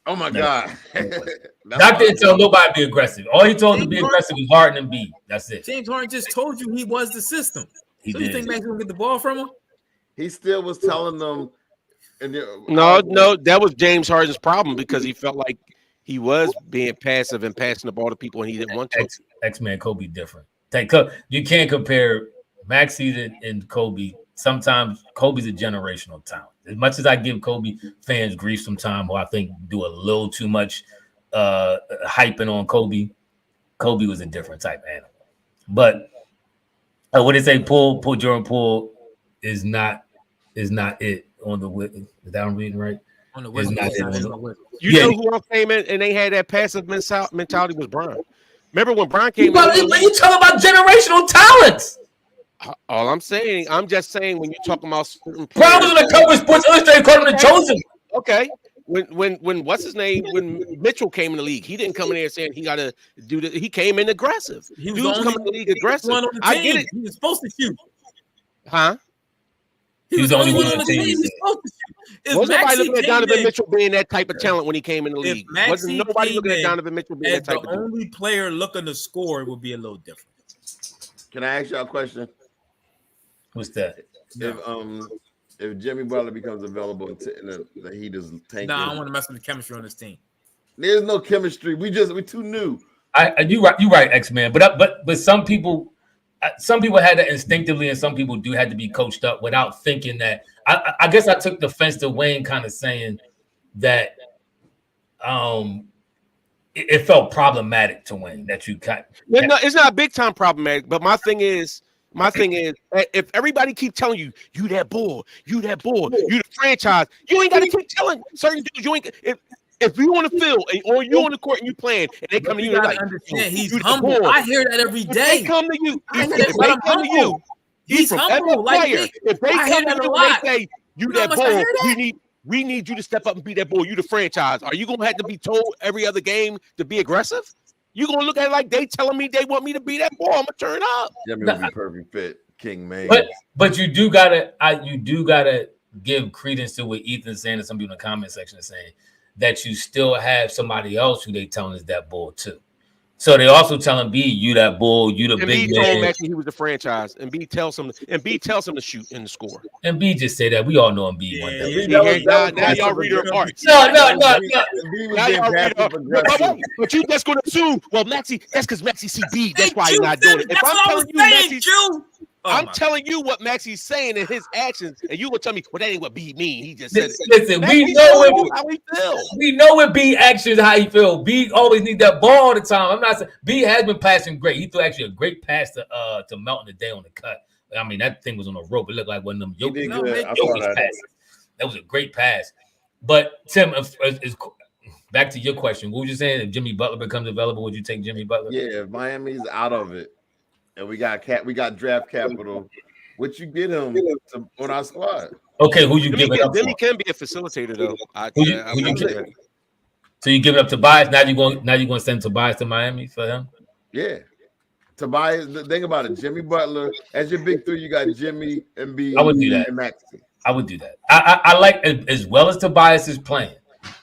Oh my God. Doc didn't tell nobody to be aggressive. All he told him to be aggressive was Harden and Beal. That's it. James Harden just told you he was the system. He so did. You think Max gonna get the ball from him? He still was telling them. No, that was James Harden's problem because he felt like he was being passive and passing the ball to people and he didn't want to. X-Man Kobe different. You can't compare Maxey and Kobe. Sometimes Kobe's a generational talent. As much as I give Kobe fans grief sometimes, who I think do a little too much hyping on Kobe, Kobe was a different type of animal. But what they say, Jordan Poole is not it on the Is that I'm reading right? On the Wizards. You know who else came in and they had that passive mentality was Bron. Remember when Bron came in? You talking about generational talents. All I'm just saying when you're talking about certain players. Bron was on the cover of Sports Illustrated calling him the chosen. Okay. When what's his name? When Mitchell came in the league, he didn't come in there saying he got to do this. He came in aggressive. He was coming in the league aggressive. I get it. He was supposed to shoot. Huh? He was the only one on the team. He was supposed to shoot. Wasn't nobody looking at Donovan Mitchell being that type of talent when he came in the league? Wasn't nobody looking at Donovan Mitchell being that type of talent? The only player looking to score would be a little different. Can I ask y'all a question? What's that? If Jimmy Butler becomes available and the Heat is tanking, I don't want to mess with the chemistry on this team. There's no chemistry. We're too new. You right, X-Man. But some people had that instinctively, and some people do have to be coached up without thinking that. I guess I took offense to Wayne kind of saying that it felt problematic to Wayne that you cut. No, it's not a big time problematic. But my thing is, if everybody keep telling you that bull, you the franchise, you ain't got to keep telling certain dudes. You ain't if you on the field or you on the court and you playing, and they come to you like, understand, he's humble. I hear that every day. They come to you. If they come to you, he's humble. Like if they come to you and they say you that bull, we need you to step up and be that bull. You the franchise. Are you gonna have to be told every other game to be aggressive? You gonna look at it like they telling me they want me to be that ball? I'm gonna turn up. Jimmy would be perfect fit, King man. But you do gotta give credence to what Ethan's saying and some people in the comment section are saying that you still have somebody else who they telling is that bull too. So they also telling B, you that bull, you the and big B man. Told Maxey he was the franchise, and B tells him to shoot and to score. And B just say that. We all know him. B one day. Now y'all read her apart. No. But you just gonna assume, well, Maxey, that's because Maxey see B. That's why he's not doing it. If I'm telling you, Maxey, I'm telling you what Maxey's saying in his actions, and you will tell me, well, that ain't what B mean. He just said it. Listen, we know how he feel. We know what B actions how he feel. B always need that ball all the time. I'm not saying B has been passing great. He threw actually a great pass to Melton today on the cut. I mean, that thing was on a rope. It looked like one of them Jokic passes. That was a great pass. But Tim, is back to your question. What were you saying? If Jimmy Butler becomes available, would you take Jimmy Butler? Yeah, if Miami's out of it. And we got draft capital. What you get him on our squad? Okay, who you giving up? Jimmy can be a facilitator though. So you give it up to Tobias? Now you're going to send Tobias to Miami for him? Yeah. Tobias, think about it. Jimmy Butler as your big three. You got Jimmy and B. I would do that. And Maxey. I would do that. I like, as well as Tobias is playing.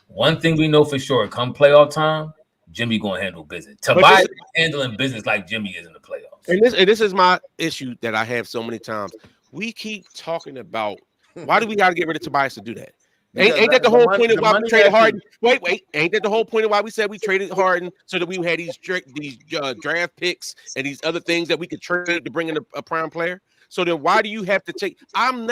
One thing we know for sure: come playoff time, Jimmy gonna handle business. Tobias is handling business like Jimmy is in the playoffs. And this is my issue that I have so many times. We keep talking about why do we got to get rid of Tobias to do that? Ain't that the whole point of why we traded Harden? Wait. Ain't that the whole point of why we said we traded Harden so that we had these draft picks and these other things that we could trade to bring in a prime player? So then why do you have to take? I'm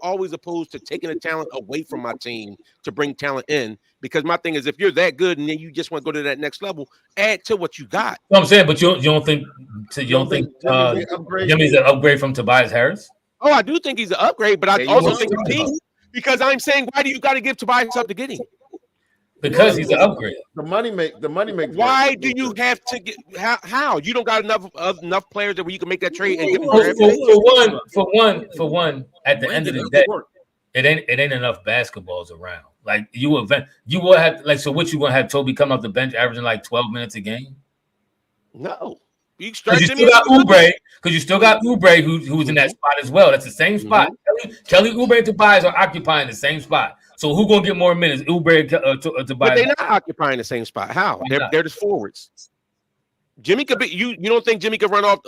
always opposed to taking the talent away from my team to bring talent in, because my thing is, if you're that good and then you just want to go to that next level, add to what you got. No, I'm saying, but you don't think Jimmy's an upgrade from Tobias Harris? Oh, I do think he's an upgrade, but I also think the team, because I'm saying, why do you got to give Tobias up to get him? Because he's an upgrade. The money makes. Why do you have to get how? You don't got enough players that where you can make that trade and give them for one. At the end of the day, it ain't enough basketballs around. Like you will have so what you gonna have Toby come off the bench averaging like 12 minutes a game? No. Because you still got Oubre. Because you still got Oubre who's in that spot as well. That's the same spot. Kelly Oubre and Tobias are occupying the same spot. So who gonna get more minutes? Oubre Tobias? But they're not occupying the same spot. How? They're just forwards. Jimmy could be. You don't think Jimmy could run off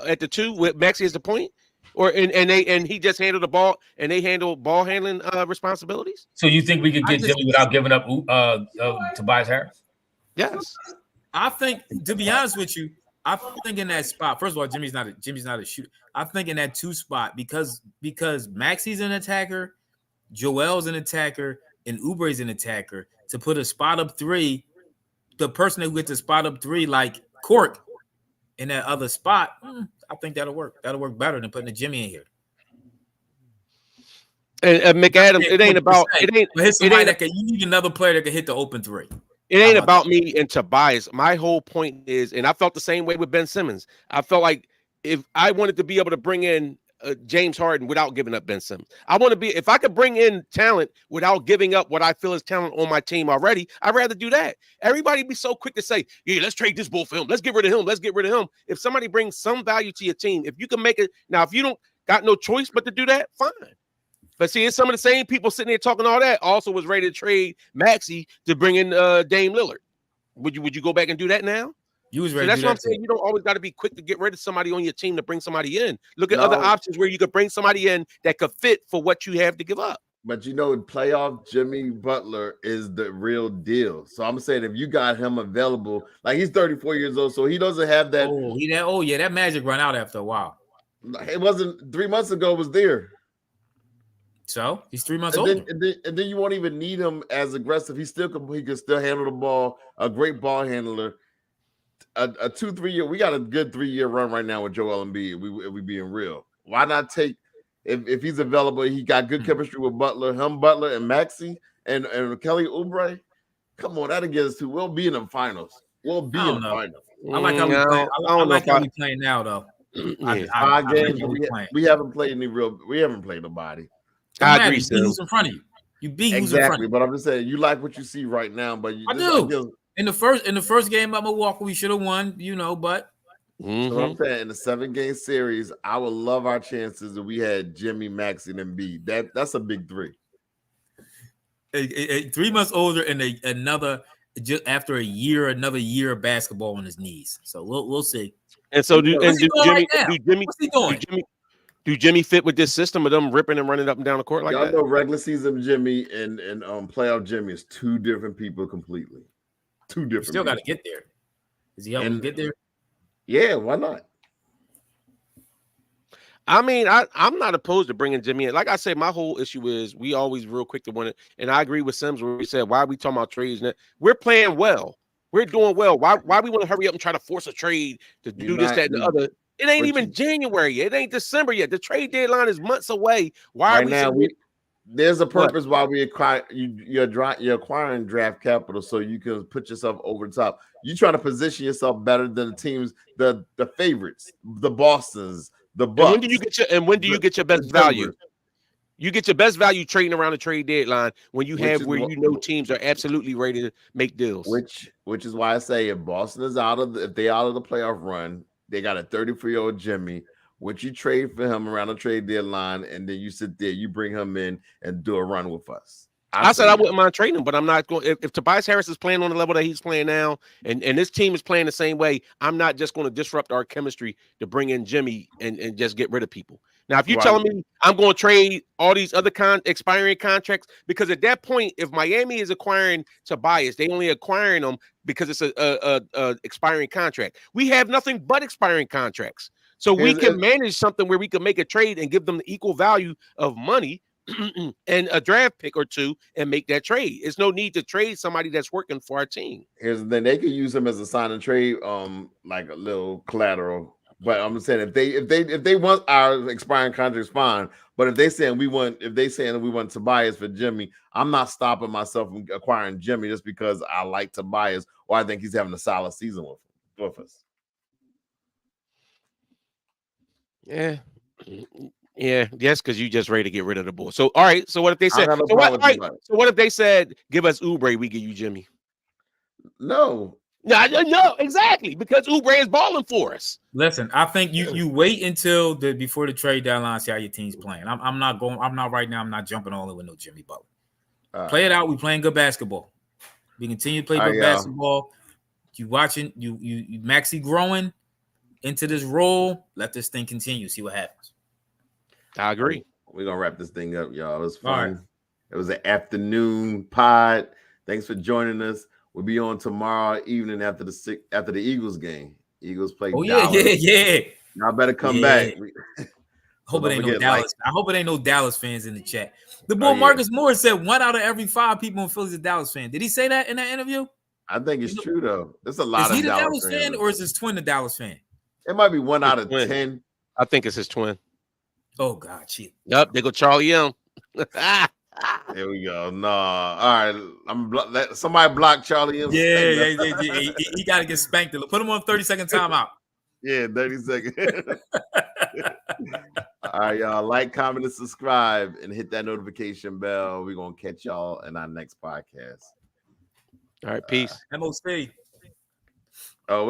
at the 2 with Maxey as the point, or and he just handled the ball and they handle ball handling responsibilities? So you think we could get Jimmy without giving up Tobias Harris? Yes. I think, to be honest with you, I think in that spot, first of all, Jimmy's not a shooter. I think in that 2 spot because Maxey's an attacker, Joel's an attacker, and Oubre's an attacker. To put a spot up 3, the person who gets a spot up 3 like Cork in that other spot, I think that'll work. That'll work better than putting a Jimmy in here. And McAdams, it ain't about you need another player that can hit the open 3. It ain't about me and Tobias. My whole point is, and I felt the same way with Ben Simmons. I felt like if I wanted to be able to bring in James Harden without giving up Ben Simmons, if I could bring in talent without giving up what I feel is talent on my team already, I'd rather do that. Everybody be so quick to say, yeah, let's trade this bull for him. Let's get rid of him. Let's get rid of him. If somebody brings some value to your team, if you can make it, now, if you don't got no choice but to do that, fine. But see, it's some of the same people sitting there talking all that also was ready to trade Maxey to bring in Dame Lillard. Would you go back and do that now? You was ready. So that's what I'm saying. You don't always got to be quick to get rid of somebody on your team to bring somebody in. Look at other options where you could bring somebody in that could fit for what you have to give up. But playoff Jimmy Butler is the real deal. So I'm saying if you got him available, like he's 34 years old, so he doesn't have that. That magic run out after a while. It wasn't 3 months ago. It was there. So he's 3 months older. And then you won't even need him as aggressive. He can still handle the ball. A great ball handler. A 2-3 year. We got a good 3-year run right now with Joel Embiid. We being real. Why not take if he's available? He got good chemistry with Butler and Maxey and Kelly Oubre. Come on, that'll get us to. We'll be in the finals. We'll be in the finals. I like how we playing. I like how we playing now though. We haven't played any real. We haven't played nobody. I agree. Who's in front of you? You beat who's in front of you. But I'm just saying you like what you see right now. But I do. In the first game at Milwaukee, we should have won. But so I'm saying in the 7-game series, I would love our chances if we had Jimmy, Maxey, and Embiid. That's a big 3. 3 months older and another just after another year of basketball on his knees. So we'll see. And so do Jimmy fit with this system of them ripping and running up and down the court like that? Y'all know regular season Jimmy and playoff Jimmy is 2 different people completely. 2 different. Still got to get there. Is he helping get there? Yeah, why not? I mean, I'm not opposed to bringing Jimmy in. Like I said, my whole issue is we always real quick to want it. And I agree with Sims where he said, why are we talking about trades? We're playing well. We're doing well. Why we want to hurry up and try to force a trade to do this, that, and the other? It ain't even January yet. It ain't December yet. The trade deadline is months away. Why are we there's a purpose why you're acquiring draft capital so you can put yourself over the top. You're trying to position yourself better than the teams, the favorites, the Bostons, the And Bucks. when do you get your best value? You get your best value trading around the trade deadline when you have where you know teams are absolutely ready to make deals. Which is why I say if Boston is if they out of the playoff run, they got a 34-year-old Jimmy. Would you trade for him around the trade deadline, and then you sit there, you bring him in and do a run with us? I said I wouldn't mind trading him, but I'm not going. If Tobias Harris is playing on the level that he's playing now, and this team is playing the same way, I'm not just going to disrupt our chemistry to bring in Jimmy and just get rid of people. Now, if you're telling me I'm going to trade all these other expiring contracts, because at that point, if Miami is acquiring Tobias, they only acquiring them because it's a expiring contract. We have nothing but expiring contracts, so we can manage something where we can make a trade and give them the equal value of money and a draft pick or two and make that trade. There's no need to trade somebody that's working for our team. Here's the thing: they could use him as a sign and trade, like a little collateral. But I'm saying if they want our expiring contracts, fine. But if they saying we want Tobias for Jimmy, I'm not stopping myself from acquiring Jimmy just because I like Tobias or I think he's having a solid season with us. Yeah. Yeah, yes, because you just ready to get rid of the boy. So, all right. So, what if they said? So what if they said, "Give us Oubre, we give you Jimmy"? No, exactly, because Oubre is balling for us. Listen, I think you wait until before the trade deadline, see how your team's playing. I'm not right now. I'm not jumping all in with no Jimmy Butler. Play it out. We playing good basketball. We continue to play good basketball. You watching you Maxey growing into this role. Let this thing continue. See what happens. I agree. We're gonna wrap this thing up, y'all. It was fun. Right. It was an afternoon pod. Thanks for joining us. We'll be on tomorrow evening after the Eagles game. Eagles play. Oh yeah. Y'all better come back. Hope it ain't no Dallas. I hope it ain't no Dallas fans in the chat. The boy Marcus Morris said 1 out of every 5 people in Philly is a Dallas fan. Did he say that in that interview? I think it's true though. There's a lot of Is he Dallas the Dallas fan or is his twin the Dallas fan? It might be 1 out of 10. I think it's his twin. Oh God, shit. Yep, they go Charlie Young. There we go. No, all right. Somebody block Charlie Young. Yeah. He got to get spanked. Put him on 30-second timeout. Yeah, 30 seconds. All right, y'all. Like, comment, and subscribe, and hit that notification bell. We're gonna catch y'all in our next podcast. All right, peace. MOC. Oh.